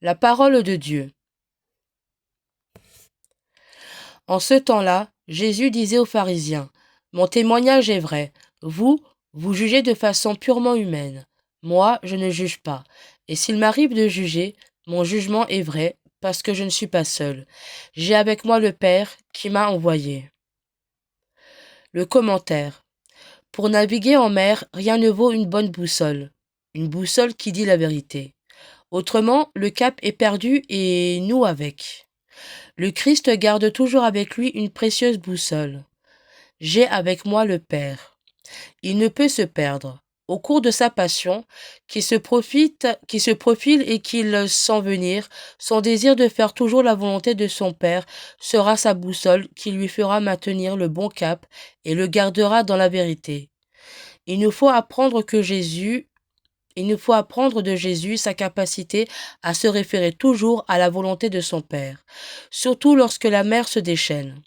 La parole de Dieu. En ce temps-là, Jésus disait aux pharisiens, « Mon témoignage est vrai. Vous, vous jugez de façon purement humaine. Moi, je ne juge pas. Et s'il m'arrive de juger, mon jugement est vrai, parce que je ne suis pas seul. J'ai avec moi le Père qui m'a envoyé. » Le commentaire. Pour naviguer en mer, rien ne vaut une bonne boussole. Une boussole qui dit la vérité. Autrement, le cap est perdu et nous avec. Le Christ garde toujours avec lui une précieuse boussole. J'ai avec moi le Père. Il ne peut se perdre. Au cours de sa passion, qui se profile et qu'il sent venir, son désir de faire toujours la volonté de son Père sera sa boussole qui lui fera maintenir le bon cap et le gardera dans la vérité. Il nous faut apprendre de Jésus sa capacité à se référer toujours à la volonté de son Père, surtout lorsque la mer se déchaîne.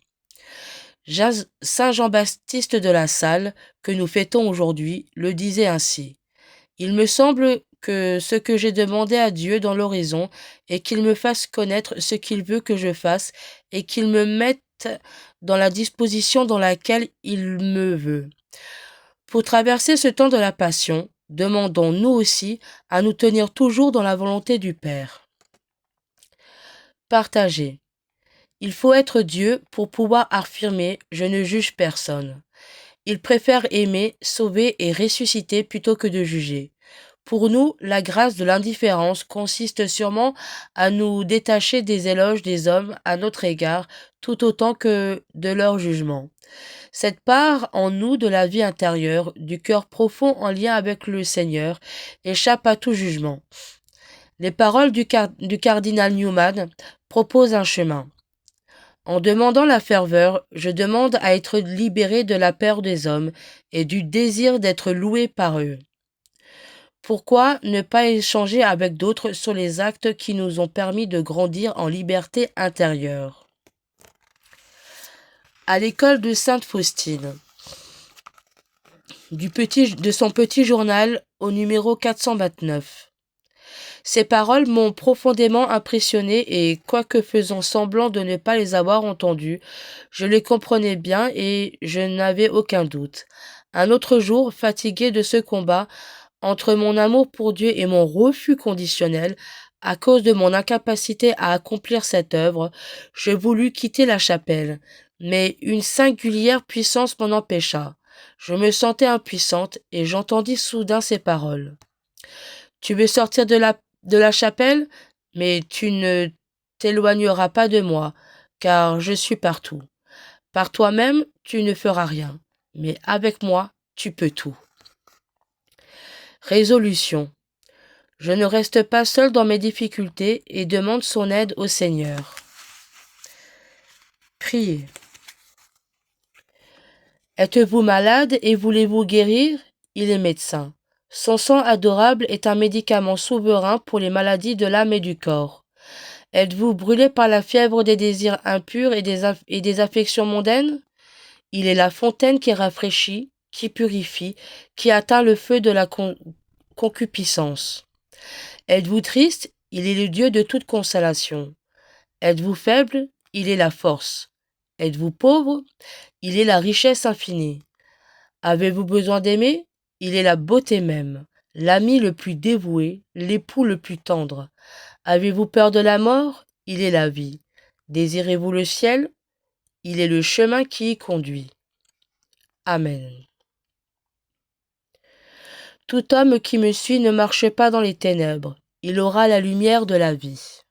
Saint Jean-Baptiste de la Salle, que nous fêtons aujourd'hui, le disait ainsi. « Il me semble que ce que j'ai demandé à Dieu dans l'oraison est qu'il me fasse connaître ce qu'il veut que je fasse et qu'il me mette dans la disposition dans laquelle il me veut. » Pour traverser ce temps de la passion, demandons nous aussi à nous tenir toujours dans la volonté du Père. Partager. Il faut être Dieu pour pouvoir affirmer « je ne juge personne ». Il préfère aimer, sauver et ressusciter plutôt que de juger. Pour nous, la grâce de l'indifférence consiste sûrement à nous détacher des éloges des hommes à notre égard tout autant que de leur jugement. Cette part en nous de la vie intérieure, du cœur profond en lien avec le Seigneur, échappe à tout jugement. Les paroles du cardinal Newman proposent un chemin. En demandant la ferveur, je demande à être libéré de la peur des hommes et du désir d'être loué par eux. Pourquoi ne pas échanger avec d'autres sur les actes qui nous ont permis de grandir en liberté intérieure? À l'école de Sainte Faustine, de son petit journal au numéro 429. Ces paroles m'ont profondément impressionné et, quoique faisant semblant de ne pas les avoir entendues, je les comprenais bien et je n'avais aucun doute. Un autre jour, fatigué de ce combat entre mon amour pour Dieu et mon refus conditionnel, à cause de mon incapacité à accomplir cette œuvre, je voulus quitter la chapelle, mais une singulière puissance m'en empêcha. Je me sentais impuissante et j'entendis soudain ces paroles. « Tu veux sortir de la chapelle, mais tu ne t'éloigneras pas de moi, car je suis partout. Par toi-même, tu ne feras rien, mais avec moi, tu peux tout. » Résolution. Je ne reste pas seul dans mes difficultés et demande son aide au Seigneur. Priez. Êtes-vous malade et voulez-vous guérir? Il est médecin. Son sang adorable est un médicament souverain pour les maladies de l'âme et du corps. Êtes-vous brûlé par la fièvre des désirs impurs et des affections mondaines? Il est la fontaine qui rafraîchit, qui purifie, qui atteint le feu de la concupiscence. Êtes-vous triste? Il est le Dieu de toute consolation. Êtes-vous faible? Il est la force. Êtes-vous pauvre? Il est la richesse infinie. Avez-vous besoin d'aimer? Il est la beauté même, l'ami le plus dévoué, l'époux le plus tendre. Avez-vous peur de la mort? Il est la vie. Désirez-vous le ciel? Il est le chemin qui y conduit. Amen. Tout homme qui me suit ne marche pas dans les ténèbres, il aura la lumière de la vie.